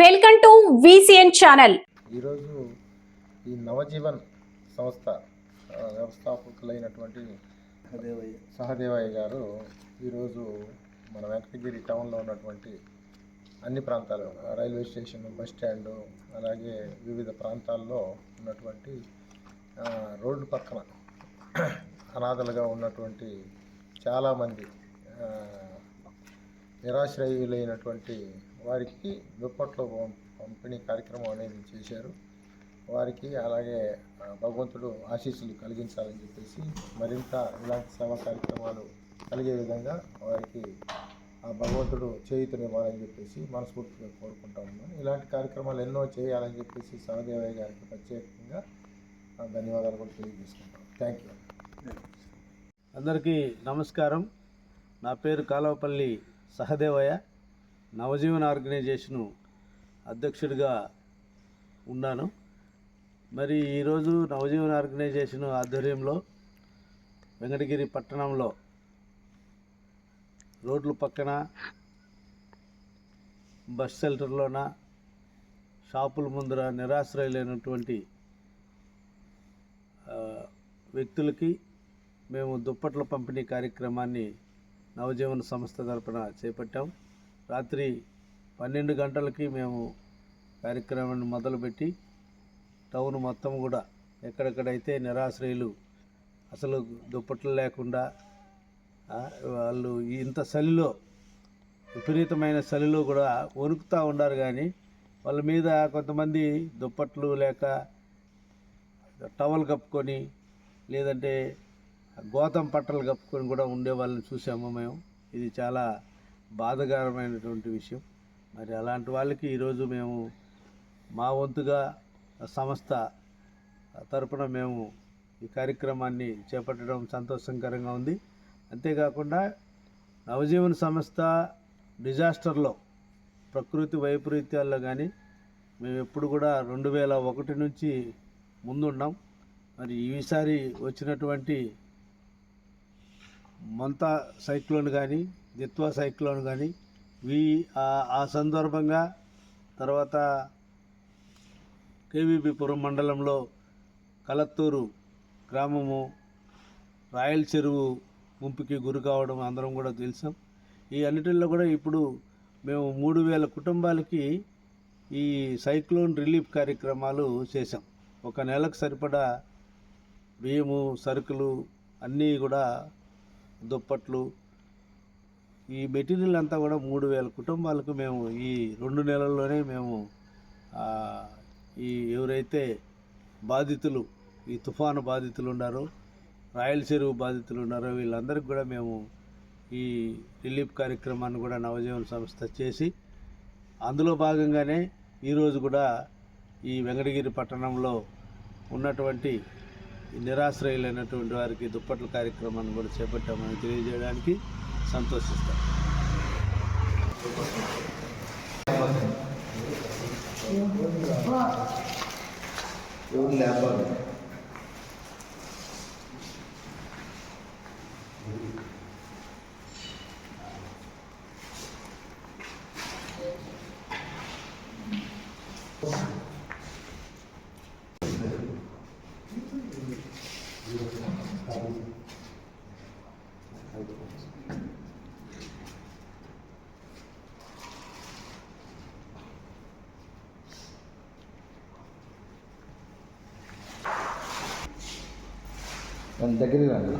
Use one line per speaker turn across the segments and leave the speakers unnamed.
Welcome to VCN channel.
ఈరోజు ఈ నవజీవన్ సంస్థ వ్యవస్థాపకులైనటువంటి సహదేవయ్య గారు ఈరోజు మన వెంకటగిరి టౌన్లో ఉన్నటువంటి అన్ని ప్రాంతాలు, రైల్వే స్టేషన్, బస్ స్టాండు, అలాగే వివిధ ప్రాంతాల్లో ఉన్నటువంటి రోడ్డు పక్కన అనాథలుగా ఉన్నటువంటి చాలామంది నిరాశ్రయులైనటువంటి వారికి దుప్పట్లు పంపిణీ కార్యక్రమం అనేది చేశారు. వారికి అలాగే భగవంతుడు ఆశీస్సులు కలిగించాలని చెప్పేసి మరింత ఇలాంటి సేవా కార్యక్రమాలు కలిగే విధంగా వారికి ఆ భగవంతుడు చేయూతనివ్వాలని చెప్పేసి మనస్ఫూర్తిగా కోరుకుంటా ఉన్నాను. ఇలాంటి కార్యక్రమాలు ఎన్నో చేయాలని చెప్పేసి సహదేవయ్య గారికి ప్రత్యేకంగా ధన్యవాదాలు కూడా తెలియజేసుకుంటాం. Thank you.
అందరికీ నమస్కారం. నా పేరు కాలవపల్లి సహదేవయ్య. నవజీవన్ ఆర్గనైజేషను అధ్యక్షుడిగా ఉన్నాను. మరి ఈరోజు నవజీవన్ ఆర్గనైజేషన్ ఆధ్వర్యంలో వెంకటగిరి పట్టణంలో రోడ్ల పక్కన, బస్ షెల్టర్లోన, షాపుల ముందర నిరాశ్రయులైనటువంటి వ్యక్తులకి మేము దుప్పట్ల పంపిణీ కార్యక్రమాన్ని నవజీవన సంస్థ తరపున చేపట్టాం. రాత్రి 12 గంటలకి మేము కార్యక్రమాన్ని మొదలుపెట్టి టౌన్ మొత్తం కూడా ఎక్కడెక్కడైతే నిరాశ్రయులు అసలు దుప్పట్లు లేకుండా వాళ్ళు ఇంత చలిలో, విపరీతమైన చలిలో కూడా వణుకుతూ ఉన్నారు. కానీ వాళ్ళ మీద కొంతమంది దుప్పట్లు లేక టవల్ కప్పుకొని, లేదంటే గోతం పట్టలు కప్పుకొని కూడా ఉండే వాళ్ళని చూసాము మేము. ఇది చాలా బాధాకరమైనటువంటి విషయం. మరి అలాంటి వాళ్ళకి ఈరోజు మేము మా వంతుగా సంస్థ తరపున మేము ఈ కార్యక్రమాన్ని చేపట్టడం సంతోషకరంగా ఉంది. అంతేకాకుండా నవజీవన సంస్థ డిజాస్టర్లో, ప్రకృతి వైపరీత్యాల్లో కానీ మేము ఎప్పుడు కూడా 2001 నుంచి ముందున్నాం. మరి ఈసారి వచ్చినటువంటి మంతా సైక్లోన్ కానీ, దిత్వా సైక్లోన్ కానీ ఆ సందర్భంగా, తర్వాత కేవీపీపురం మండలంలో కలత్తూరు గ్రామము రాయల్ చెరువు ముంపుకి గురి కావడం అందరం కూడా తెలుసాం. ఈ అన్నిటిల్లో కూడా ఇప్పుడు మేము 3000 కుటుంబాలకి ఈ సైక్లోన్ రిలీఫ్ కార్యక్రమాలు చేసాం. ఒక నెలకు సరిపడా బియ్యము, సరుకులు అన్నీ కూడా, దుప్పట్లు, ఈ మెటీరియల్ అంతా కూడా 3000 కుటుంబాలకు మేము ఈ 2 నెలల్లోనే మేము ఈ ఎవరైతే బాధితులు, ఈ తుఫాను బాధితులు ఉన్నారో, రాయల చెరువు బాధితులు ఉన్నారో, వీళ్ళందరికీ కూడా మేము ఈ రిలీఫ్ కార్యక్రమాన్ని కూడా నవజీవన సంస్థ చేసి, అందులో భాగంగానే ఈరోజు కూడా ఈ వెంకటగిరి పట్టణంలో ఉన్నటువంటి నిరాశ్రయులైనటువంటి వారికి దుప్పట్ల కార్యక్రమాన్ని కూడా చేపట్టామని తెలియజేయడానికి సంతోషిస్తాం.
దగ్గరికి రండి.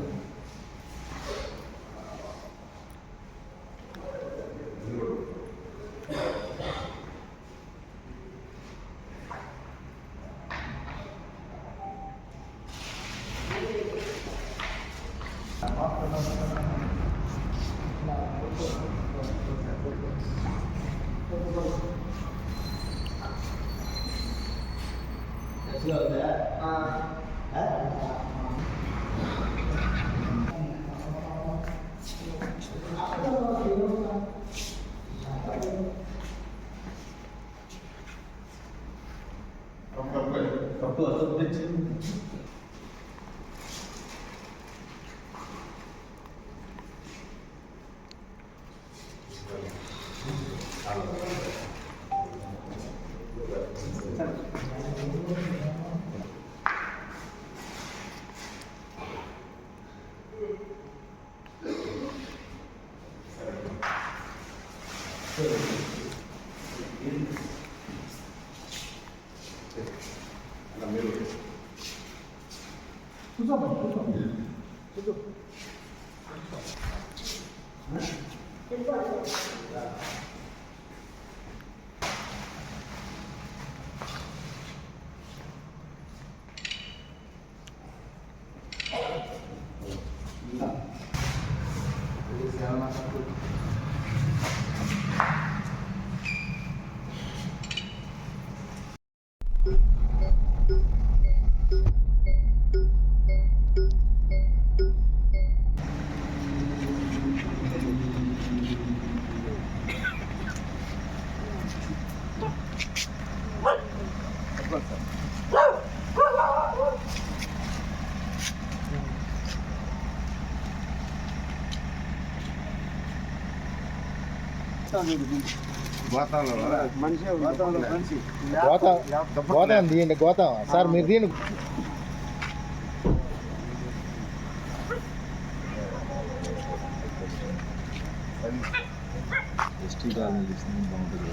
గోతం తీయండి, గోతం సార్ మీరు తీయండి. ఎస్టీ కాలనీ తీసుకుని బాగుంటుంది.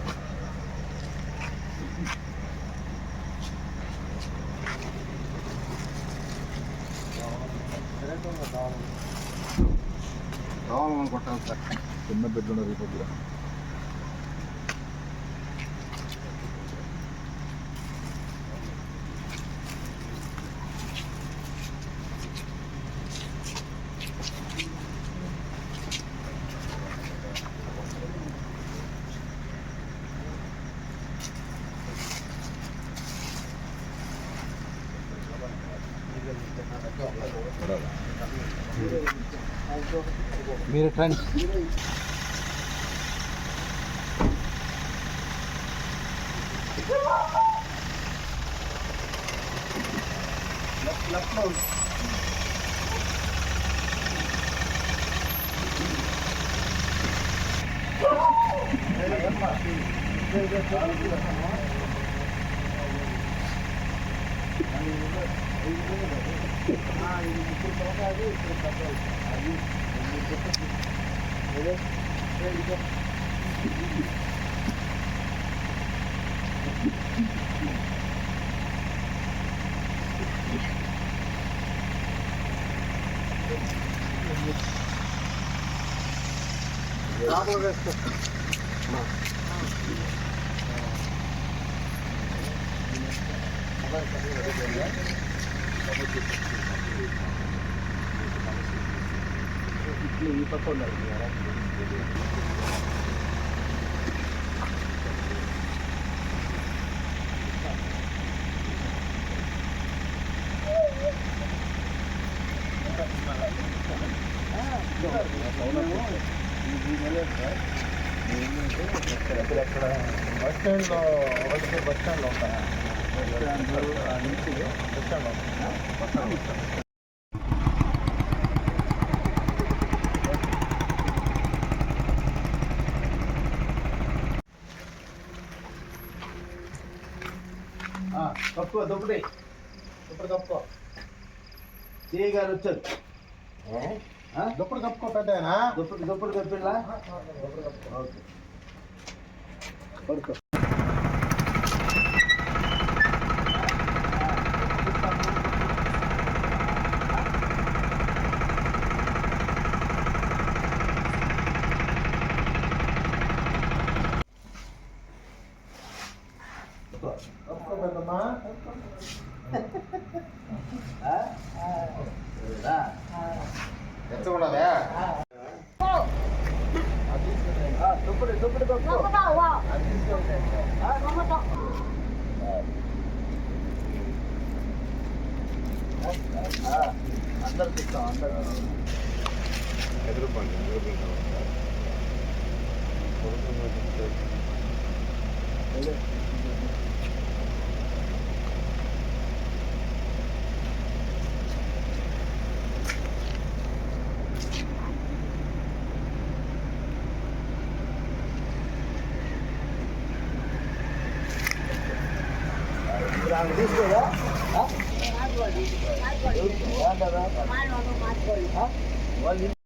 కావాలనుకుంటాను సార్, చిన్న బిడ్డ రేపు. మీరు ట్రెండ్ ఈ పక్క ఉండాలి. బస్ స్టాండ్లో ఒకటి బస్ స్టాండ్లో ఉంటాయా? బస్ స్టాండ్లో కప్పుకో, దుప్పటి కప్పుకో. చేయి గారు వచ్చారు. దుప్పటి కప్పుకో, పెద్దనా దుప్పటి కప్పిలా. ఓకే, పడుకో. పెద్దమ్మా ఎచ్చకూడదా? దుప్పటి అందరు చూస్తాం, అందరు ఎదురుపండి.
తీసుకోదా వాళ్ళు